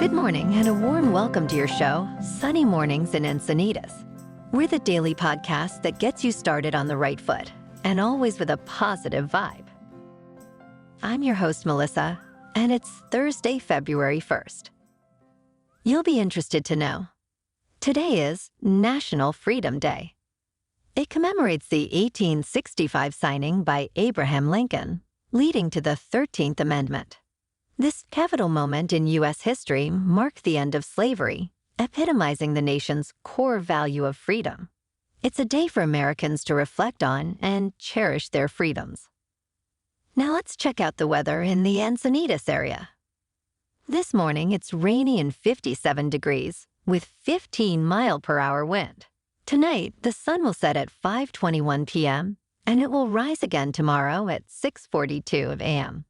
Good morning and a warm welcome to your show, Sunny Mornings in Encinitas. We're the daily podcast that gets you started on the right foot and always with a positive vibe. I'm your host, Melissa, and it's Thursday, February 1st. You'll be interested to know, today is National Freedom Day. It commemorates the 1865 signing by Abraham Lincoln, leading to the 13th Amendment. This pivotal moment in U.S. history marked the end of slavery, epitomizing the nation's core value of freedom. It's a day for Americans to reflect on and cherish their freedoms. Now let's check out the weather in the Encinitas area. This morning, it's rainy and 57 degrees with 15-mile-per-hour wind. Tonight, the sun will set at 5:21 p.m., and it will rise again tomorrow at 6:42 a.m.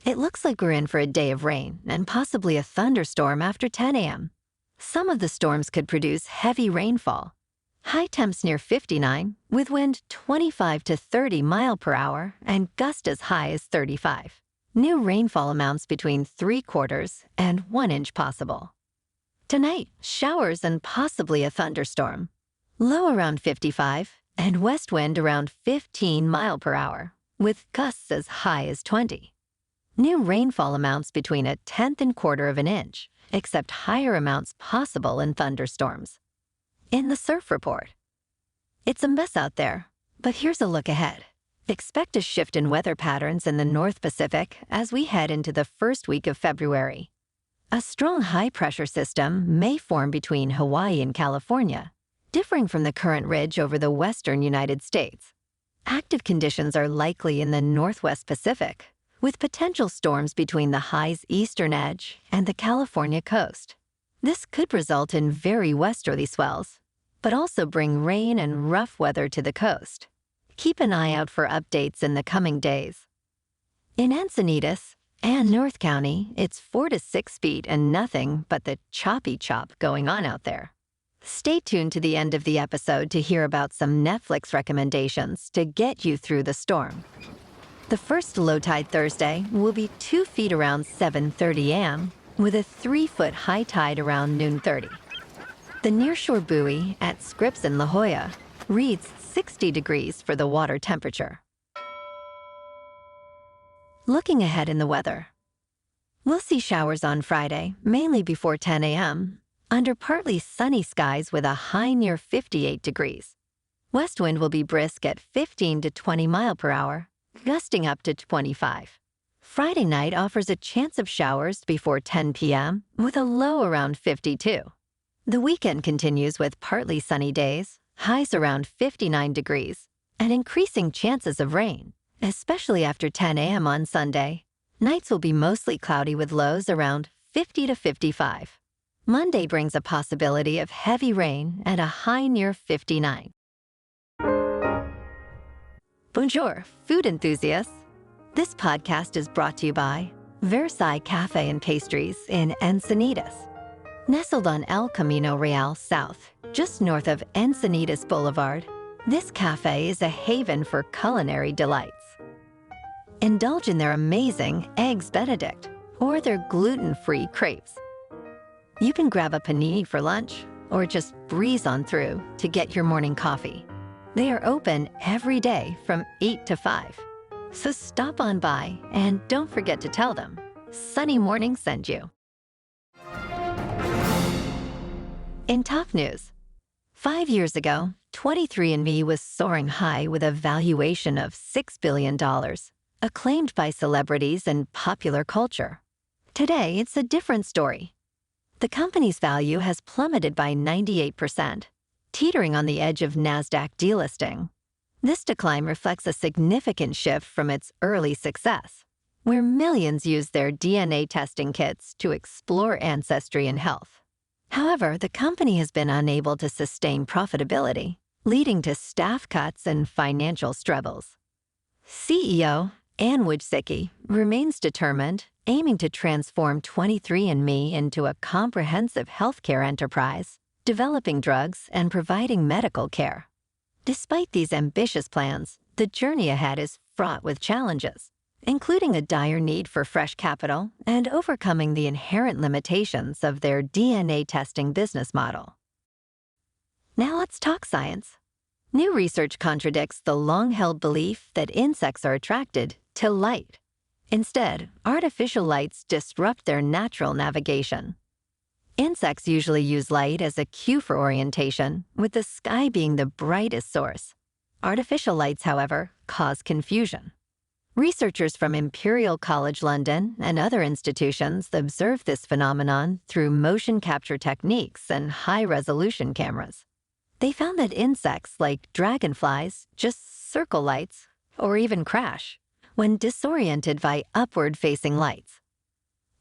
It looks like we're in for a day of rain and possibly a thunderstorm after 10 a.m. Some of the storms could produce heavy rainfall. High temps near 59, with wind 25 to 30 mile per hour and gust as high as 35. New rainfall amounts between 3/4 and 1 inch possible. Tonight, showers and possibly a thunderstorm. Low around 55 and west wind around 15 mile per hour, with gusts as high as 20. New rainfall amounts between 1/10 of an inch, except higher amounts possible in thunderstorms. In the surf report, it's a mess out there, but here's a look ahead. Expect a shift in weather patterns in the North Pacific as we head into the first week of February. A strong high-pressure system may form between Hawaii and California, differing from the current ridge over the western United States. Active conditions are likely in the Northwest Pacific, with potential storms between the high's eastern edge and the California coast. This could result in very westerly swells, but also bring rain and rough weather to the coast. Keep an eye out for updates in the coming days. In Encinitas and North County, it's 4 to 6 feet and nothing but the choppy chop going on out there. Stay tuned to the end of the episode to hear about some Netflix recommendations to get you through the storm. The first low tide Thursday will be 2 feet around 7:30 a.m., with a 3-foot high tide around noon 30. The nearshore buoy at Scripps in La Jolla reads 60 degrees for the water temperature. Looking ahead in the weather, we'll see showers on Friday, mainly before 10 a.m., under partly sunny skies with a high near 58 degrees. West wind will be brisk at 15 to 20 mile per hour, gusting up to 25. Friday night offers a chance of showers before 10 p.m. with a low around 52. The weekend continues with partly sunny days, highs around 59 degrees, and increasing chances of rain, especially after 10 a.m. on Sunday. Nights will be mostly cloudy with lows around 50 to 55. Monday brings a possibility of heavy rain and a high near 59. Bonjour, food enthusiasts. This podcast is brought to you by Versailles Cafe and Pastries in Encinitas. Nestled on El Camino Real South, just north of Encinitas Boulevard, this cafe is a haven for culinary delights. Indulge in their amazing Eggs Benedict or their gluten-free crepes. You can grab a panini for lunch or just breeze on through to get your morning coffee. They are open every day from 8 to 5. So stop on by and don't forget to tell them Sunny Morning sent you. In top news, 5 years ago, 23andMe was soaring high with a valuation of $6 billion, acclaimed by celebrities and popular culture. Today, it's a different story. The company's value has plummeted by 98%. Teetering on the edge of NASDAQ delisting. This decline reflects a significant shift from its early success, where millions used their DNA testing kits to explore ancestry and health. However, the company has been unable to sustain profitability, leading to staff cuts and financial struggles. CEO Anne Wojcicki remains determined, aiming to transform 23andMe into a comprehensive healthcare enterprise, developing drugs and providing medical care. Despite these ambitious plans, the journey ahead is fraught with challenges. including a dire need for fresh capital and overcoming the inherent limitations of their DNA testing business model. Now let's talk science. New research contradicts the long-held belief that insects are attracted to light. Instead, artificial lights disrupt their natural navigation. Insects usually use light as a cue for orientation, with the sky being the brightest source. Artificial lights, however, cause confusion. Researchers from Imperial College London and other institutions observed this phenomenon through motion capture techniques and high-resolution cameras. They found that insects like dragonflies just circle lights or even crash when disoriented by upward-facing lights.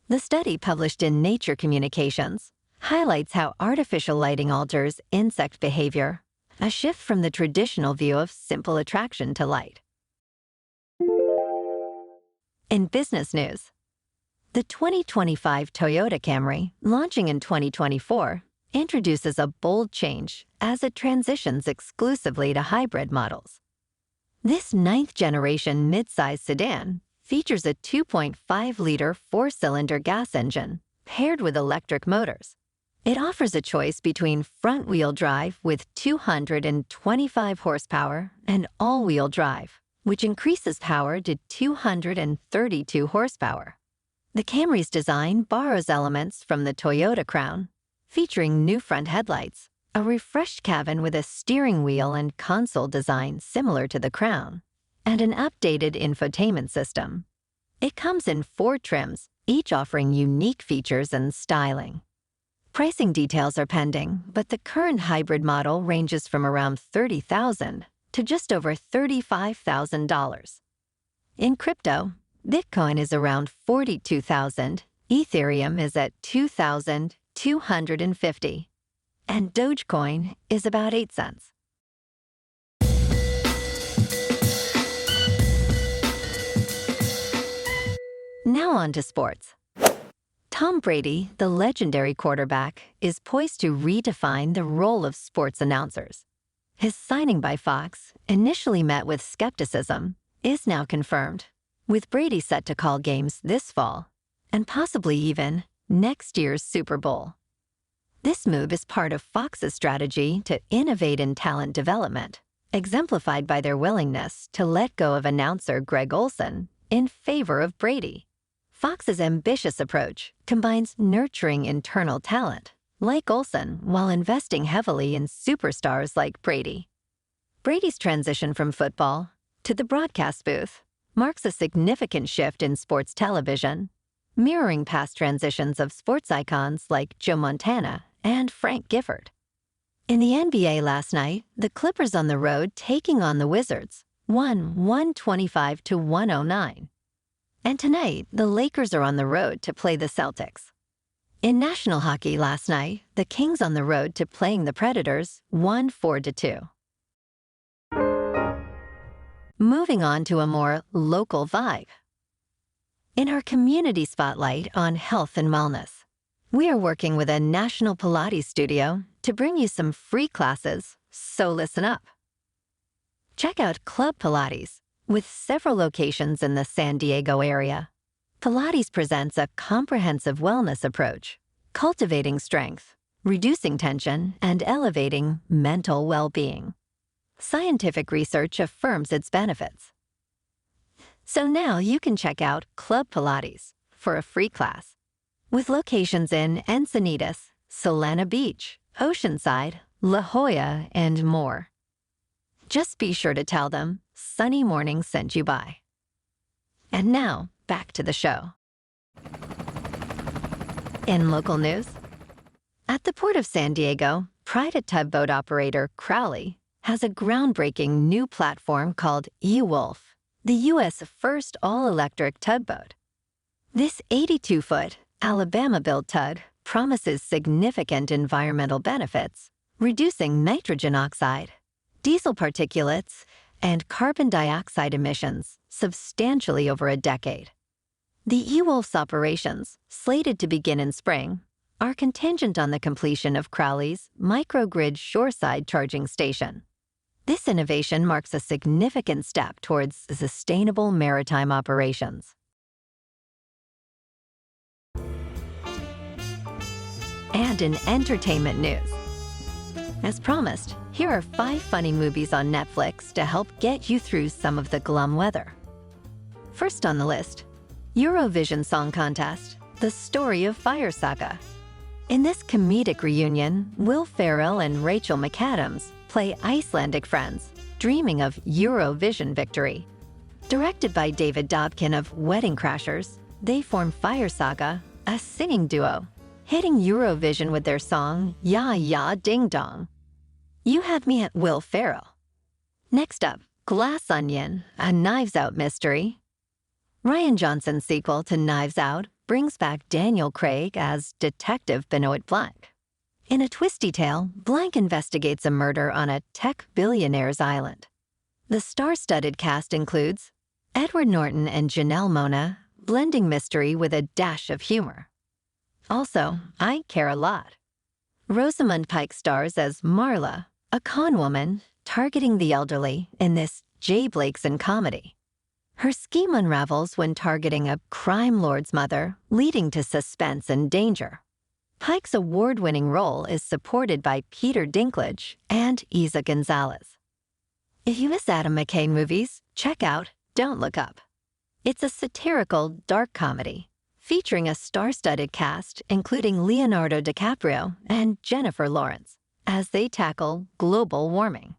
The study, published in Nature Communications, highlights how artificial lighting alters insect behavior, a shift from the traditional view of simple attraction to light. In business news, the 2025 Toyota Camry, launching in 2024, introduces a bold change as it transitions exclusively to hybrid models. This ninth-generation midsize sedan features a 2.5-liter four-cylinder gas engine paired with electric motors. It offers a choice between front-wheel drive with 225 horsepower and all-wheel drive, which increases power to 232 horsepower. The Camry's design borrows elements from the Toyota Crown, featuring new front headlights, a refreshed cabin with a steering wheel and console design similar to the Crown, and an updated infotainment system. It comes in 4 trims, each offering unique features and styling. Pricing details are pending, but the current hybrid model ranges from around $30,000 to just over $35,000. In crypto, Bitcoin is around $42,000, Ethereum is at $2,250, and Dogecoin is about 8 cents. Now on to sports. Tom Brady, the legendary quarterback, is poised to redefine the role of sports announcers. His signing by Fox, initially met with skepticism, is now confirmed, with Brady set to call games this fall and possibly even next year's Super Bowl. This move is part of Fox's strategy to innovate in talent development, exemplified by their willingness to let go of announcer Greg Olsen in favor of Brady. Fox's ambitious approach combines nurturing internal talent, like Olsen, while investing heavily in superstars like Brady. Brady's transition from football to the broadcast booth marks a significant shift in sports television, mirroring past transitions of sports icons like Joe Montana and Frank Gifford. In the NBA last night, the Clippers on the road taking on the Wizards won 125-109. And tonight, the Lakers are on the road to play the Celtics. In National Hockey last night, the Kings on the road to playing the Predators won 4-2. Moving on to a more local vibe. In our community spotlight on health and wellness, we are working with a national Pilates studio to bring you some free classes, so listen up. Check out Club Pilates, with several locations in the San Diego area. Pilates presents a comprehensive wellness approach, cultivating strength, reducing tension, and elevating mental well-being. Scientific research affirms its benefits. So now you can check out Club Pilates for a free class, with locations in Encinitas, Solana Beach, Oceanside, La Jolla, and more. Just be sure to tell them Sunny Morning sent you by. And now, back to the show. In local news, at the Port of San Diego, private tugboat operator Crowley has a groundbreaking new platform called eWolf, the U.S. first all-electric tugboat. This 82-foot, Alabama-built tug promises significant environmental benefits, reducing nitrogen oxide, diesel particulates, and carbon dioxide emissions substantially over a decade. The eWolf's operations, slated to begin in spring, are contingent on the completion of Crowley's microgrid shoreside charging station. This innovation marks a significant step towards sustainable maritime operations. And in entertainment news, as promised, here are 5 funny movies on Netflix to help get you through some of the glum weather. First on the list, Eurovision Song Contest, The Story of Fire Saga. In this comedic reunion, Will Ferrell and Rachel McAdams play Icelandic friends, dreaming of Eurovision victory. Directed by David Dobkin of Wedding Crashers, they form Fire Saga, a singing duo, hitting Eurovision with their song Ya Ya Ding Dong. You have me at Will Ferrell. Next up, Glass Onion, a Knives Out mystery. Rian Johnson's sequel to Knives Out brings back Daniel Craig as Detective Benoit Blanc. In a twisty tale, Blanc investigates a murder on a tech billionaire's island. The star-studded cast includes Edward Norton and Janelle Monáe, blending mystery with a dash of humor. Also, I Care a Lot. Rosamund Pike stars as Marla, a con woman targeting the elderly in this Jay Blakeson comedy. Her scheme unravels when targeting a crime lord's mother, leading to suspense and danger. Pike's award-winning role is supported by Peter Dinklage and Isa Gonzalez. If you miss Adam McKay movies, check out Don't Look Up. It's a satirical, dark comedy featuring a star-studded cast including Leonardo DiCaprio and Jennifer Lawrence as they tackle global warming.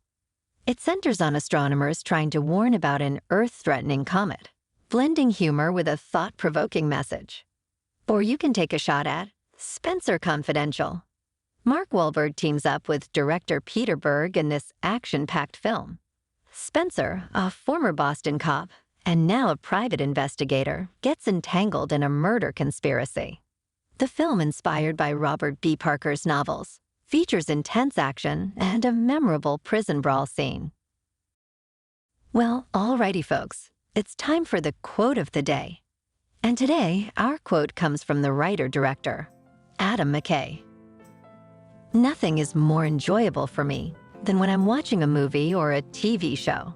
It centers on astronomers trying to warn about an Earth-threatening comet, blending humor with a thought-provoking message. Or you can take a shot at Spencer Confidential. Mark Wahlberg teams up with director Peter Berg in this action-packed film. Spencer, a former Boston cop and now a private investigator, gets entangled in a murder conspiracy. The film, inspired by Robert B. Parker's novels, features intense action and a memorable prison brawl scene. Well, alrighty folks, it's time for the quote of the day. And today, our quote comes from the writer-director, Adam McKay. Nothing is more enjoyable for me than when I'm watching a movie or a TV show.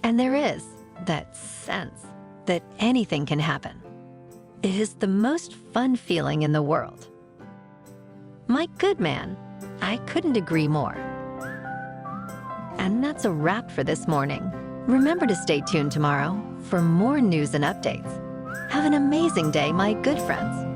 And there is that sense that anything can happen. It is the most fun feeling in the world. My good man, I couldn't agree more. And that's a wrap for this morning. Remember to stay tuned tomorrow for more news and updates. Have an amazing day, my good friends.